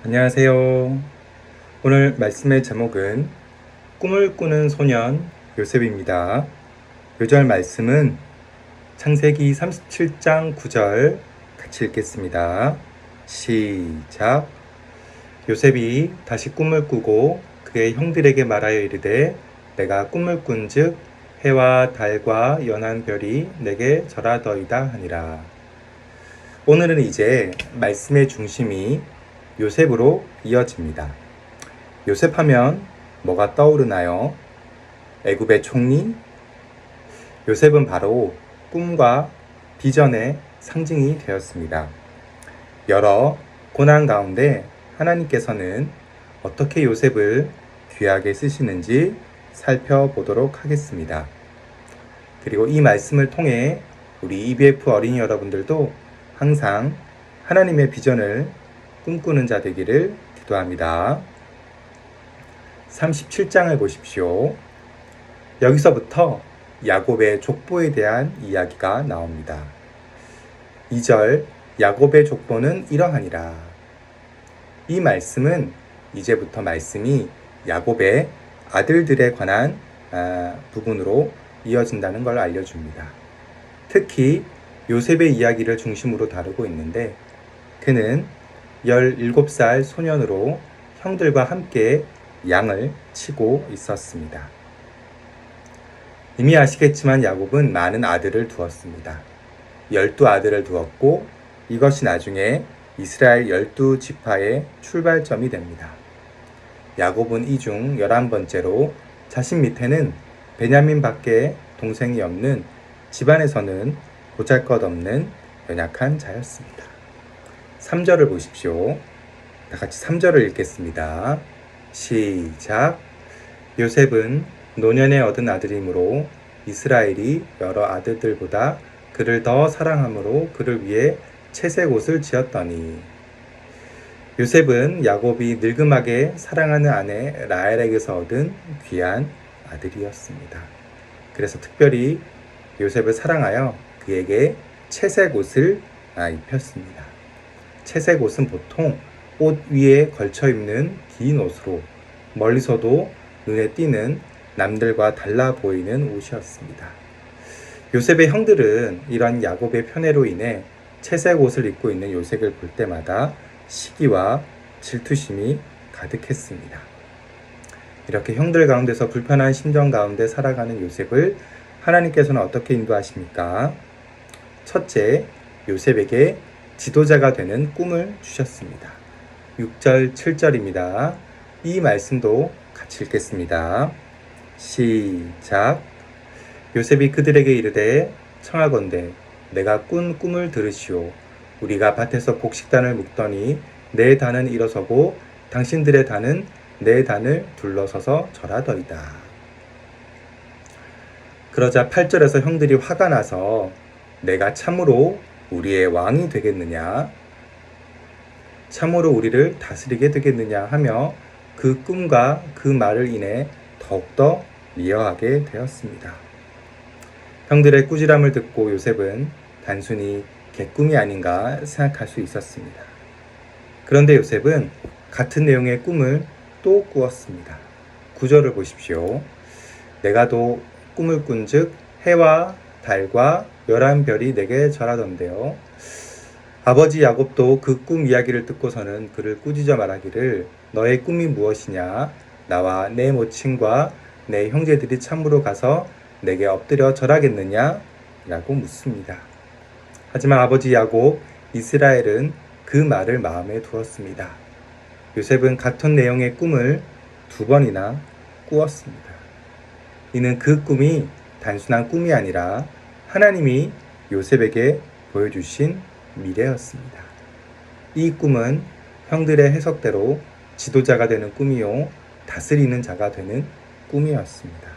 안녕하세요. 오늘 말씀의 제목은 꿈을 꾸는 소년 요셉입니다. 요절 말씀은 창세기 37장 9절 같이 읽겠습니다. 시작. 요셉이 다시 꿈을 꾸고 그의 형들에게 말하여 이르되 내가 꿈을 꾼즉 해와 달과 연한 별이 내게 절하더이다 하니라. 오늘은 이제 말씀의 중심이 요셉으로 이어집니다. 요셉하면 뭐가 떠오르나요? 애굽의 총리? 요셉은 바로 꿈과 비전의 상징이 되었습니다. 여러 고난 가운데 하나님께서는 어떻게 요셉을 귀하게 쓰시는지 살펴보도록 하겠습니다. 그리고 이 말씀을 통해 우리 EBF 어린이 여러분들도 항상 하나님의 비전을 꿈꾸는 자 되기를 기도합니다. 37장을 보십시오. 여기서부터 야곱의 족보에 대한 이야기가 나옵니다. 2절 야곱의 족보는 이러하니라. 이 말씀은 이제부터 말씀이 야곱의 아들들에 관한 부분으로 이어진다는 걸 알려줍니다. 특히 요셉의 이야기를 중심으로 다루고 있는데 그는 17살 소년으로 형들과 함께 양을 치고 있었습니다. 이미 아시겠지만 야곱은 많은 아들을 두었습니다. 12아들을 두었고 이것이 나중에 이스라엘 12지파의 출발점이 됩니다. 야곱은 이 중 11번째로 자신 밑에는 베냐민밖에 동생이 없는 집안에서는 보잘것없는 연약한 자였습니다. 3절을 보십시오. 다 같이 3절을 읽겠습니다. 시작. 요셉은 노년에 얻은 아들이므로 이스라엘이 여러 아들들보다 그를 더 사랑함으로 그를 위해 채색 옷을 지었더니. 요셉은 야곱이 늙음하게 사랑하는 아내 라헬에게서 얻은 귀한 아들이었습니다. 그래서 특별히 요셉을 사랑하여 그에게 채색 옷을 입혔습니다. 채색 옷은 보통 옷 위에 걸쳐 입는 긴 옷으로 멀리서도 눈에 띄는 남들과 달라 보이는 옷이었습니다. 요셉의 형들은 이런 야곱의 편애로 인해 채색 옷을 입고 있는 요셉을 볼 때마다 시기와 질투심이 가득했습니다. 이렇게 형들 가운데서 불편한 심정 가운데 살아가는 요셉을 하나님께서는 어떻게 인도하십니까? 첫째, 요셉에게 지도자가 되는 꿈을 주셨습니다. 6절, 7절입니다. 이 말씀도 같이 읽겠습니다. 시작. 요셉이 그들에게 이르되 청하건대 내가 꾼 꿈을 들으시오. 우리가 밭에서 곡식단을 묶더니 내 단은 일어서고 당신들의 단은 내 단을 둘러서서 절하더이다. 그러자 8절에서 형들이 화가 나서 내가 참으로 우리의 왕이 되겠느냐? 참으로 우리를 다스리게 되겠느냐 하며 그 꿈과 그 말을 인해 더욱더 미워하게 되었습니다. 형들의 꾸지람을 듣고 요셉은 단순히 개꿈이 아닌가 생각할 수 있었습니다. 그런데 요셉은 같은 내용의 꿈을 또 꾸었습니다. 9절을 보십시오. 내가 또 꿈을 꾼즉 해와 달과 11별이 내게 절하던데요. 아버지 야곱도 그 꿈 이야기를 듣고서는 그를 꾸짖어 말하기를 너의 꿈이 무엇이냐? 나와 내 모친과 내 형제들이 참으로 가서 내게 엎드려 절하겠느냐? 라고 묻습니다. 하지만 아버지 야곱, 이스라엘은 그 말을 마음에 두었습니다. 요셉은 같은 내용의 꿈을 2번이나 꾸었습니다. 이는 그 꿈이 단순한 꿈이 아니라 하나님이 요셉에게 보여주신 미래였습니다. 이 꿈은 형들의 해석대로 지도자가 되는 꿈이요, 다스리는 자가 되는 꿈이었습니다.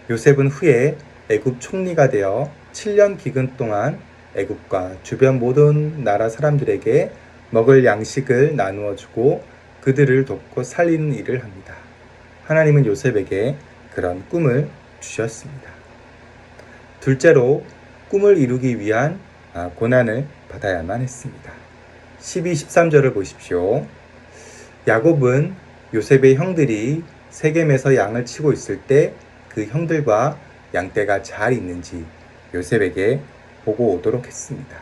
요셉은 후에 애굽 총리가 되어 7년 기근 동안 애굽과 주변 모든 나라 사람들에게 먹을 양식을 나누어 주고 그들을 돕고 살리는 일을 합니다. 하나님은 요셉에게 그런 꿈을 주셨습니다. 둘째로 꿈을 이루기 위한 고난을 받아야만 했습니다. 12, 13절을 보십시오. 야곱은 요셉의 형들이 세겜에서 양을 치고 있을 때 그 형들과 양떼가 잘 있는지 요셉에게 보고 오도록 했습니다.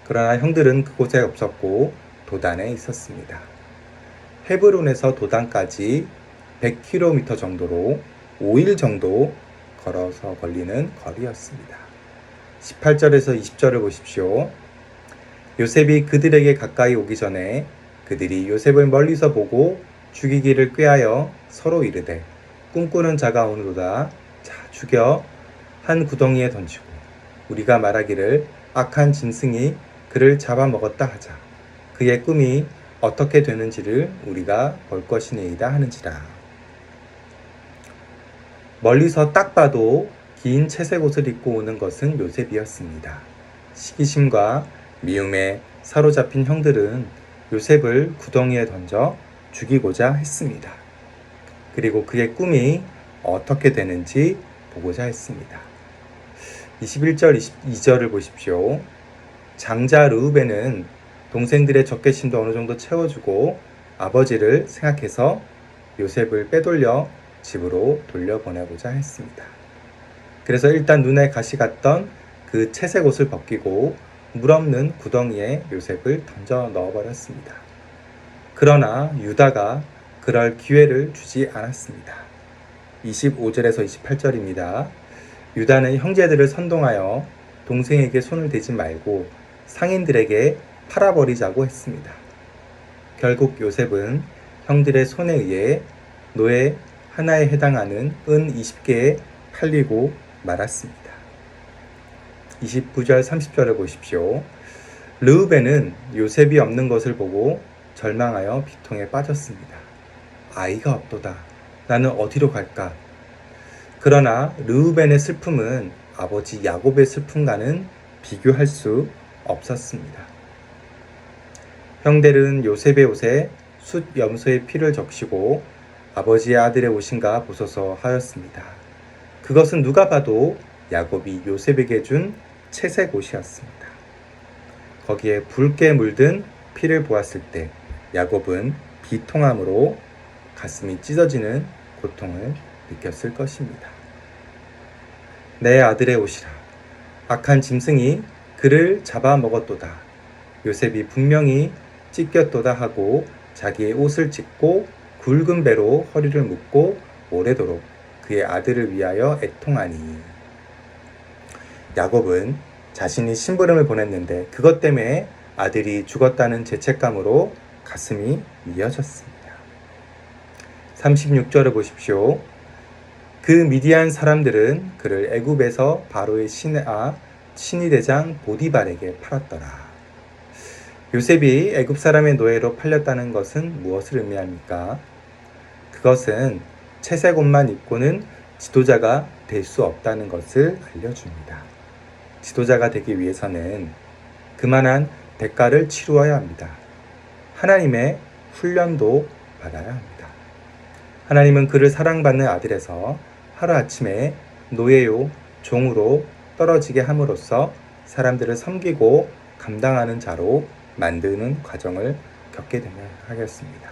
그러나 형들은 그곳에 없었고 도단에 있었습니다. 헤브론에서 도단까지 100km 정도로 5일 정도 걸어서 걸리는 거리였습니다. 18절에서 20절을 보십시오. 요셉이 그들에게 가까이 오기 전에 그들이 요셉을 멀리서 보고 죽이기를 꾀하여 서로 이르되 꿈꾸는 자가 오는도다. 자, 죽여 한 구덩이에 던지고 우리가 말하기를 악한 짐승이 그를 잡아먹었다 하자. 그의 꿈이 어떻게 되는지를 우리가 볼 것이니이다 하는지라. 멀리서 딱 봐도 긴 채색 옷을 입고 오는 것은 요셉이었습니다. 시기심과 미움에 사로잡힌 형들은 요셉을 구덩이에 던져 죽이고자 했습니다. 그리고 그의 꿈이 어떻게 되는지 보고자 했습니다. 21절, 22절을 보십시오. 장자 르우벤은 동생들의 적개심도 어느 정도 채워주고 아버지를 생각해서 요셉을 빼돌려 집으로 돌려보내고자 했습니다. 그래서 일단 눈에 가시 갔던 그 채색 옷을 벗기고 물 없는 구덩이에 요셉을 던져 넣어버렸습니다. 그러나 유다가 그럴 기회를 주지 않았습니다. 25절에서 28절입니다. 유다는 형제들을 선동하여 동생에게 손을 대지 말고 상인들에게 팔아버리자고 했습니다. 결국 요셉은 형들의 손에 의해 노예 하나에 해당하는 은 20개에 팔리고 말았습니다. 29절 30절을 보십시오. 르우벤은 요셉이 없는 것을 보고 절망하여 비통에 빠졌습니다. 아이가 없도다. 나는 어디로 갈까? 그러나 르우벤의 슬픔은 아버지 야곱의 슬픔과는 비교할 수 없었습니다. 형들은 요셉의 옷에 숫 염소의 피를 적시고 아버지의 아들의 옷인가 보소서 하였습니다. 그것은 누가 봐도 야곱이 요셉에게 준 채색 옷이었습니다. 거기에 붉게 물든 피를 보았을 때 야곱은 비통함으로 가슴이 찢어지는 고통을 느꼈을 것입니다. 내 아들의 옷이라. 악한 짐승이 그를 잡아먹었도다. 요셉이 분명히 찢겼도다 하고 자기의 옷을 찢고 굵은 배로 허리를 묶고 오래도록 그의 아들을 위하여 애통하니. 야곱은 자신이 심부름을 보냈는데 그것 때문에 아들이 죽었다는 죄책감으로 가슴이 미어졌습니다. 36절을 보십시오. 그 미디안 사람들은 그를 애굽에서 바로의 신의대장 보디발에게 팔았더라. 요셉이 애굽 사람의 노예로 팔렸다는 것은 무엇을 의미합니까? 그것은 채색 옷만 입고는 지도자가 될 수 없다는 것을 알려줍니다. 지도자가 되기 위해서는 그만한 대가를 치루어야 합니다. 하나님의 훈련도 받아야 합니다. 하나님은 그를 사랑받는 아들에서 하루아침에 노예요, 종으로 떨어지게 함으로써 사람들을 섬기고 감당하는 자로 만드는 과정을 겪게 되면 하겠습니다.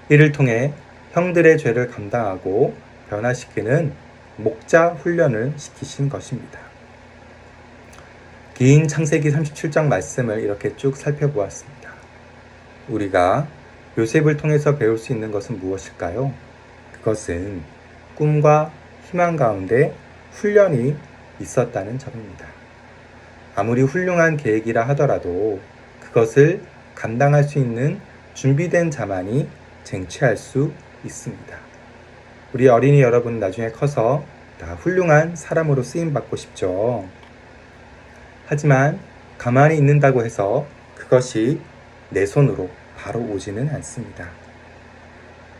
이를 통해 형들의 죄를 감당하고 변화시키는 목자 훈련을 시키신 것입니다. 긴 창세기 37장 말씀을 이렇게 쭉 살펴보았습니다. 우리가 요셉을 통해서 배울 수 있는 것은 무엇일까요? 그것은 꿈과 희망 가운데 훈련이 있었다는 점입니다. 아무리 훌륭한 계획이라 하더라도 그것을 감당할 수 있는 준비된 자만이 쟁취할 수 있습니다. 우리 어린이 여러분 나중에 커서 다 훌륭한 사람으로 쓰임받고 싶죠. 하지만 가만히 있는다고 해서 그것이 내 손으로 바로 오지는 않습니다.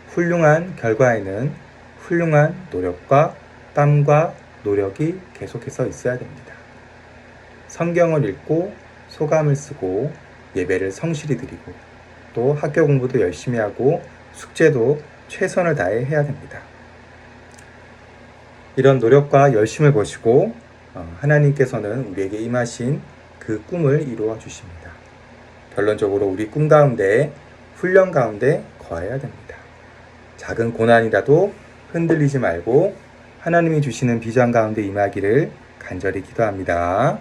훌륭한 결과에는 훌륭한 노력과 땀과 노력이 계속해서 있어야 됩니다. 성경을 읽고 소감을 쓰고 예배를 성실히 드리고 또 학교 공부도 열심히 하고 숙제도 최선을 다해 해야 됩니다. 이런 노력과 열심을 보시고 하나님께서는 우리에게 임하신 그 꿈을 이루어 주십니다. 결론적으로 우리 꿈 가운데, 훈련 가운데 거해야 됩니다. 작은 고난이라도 흔들리지 말고 하나님이 주시는 비전 가운데 임하기를 간절히 기도합니다.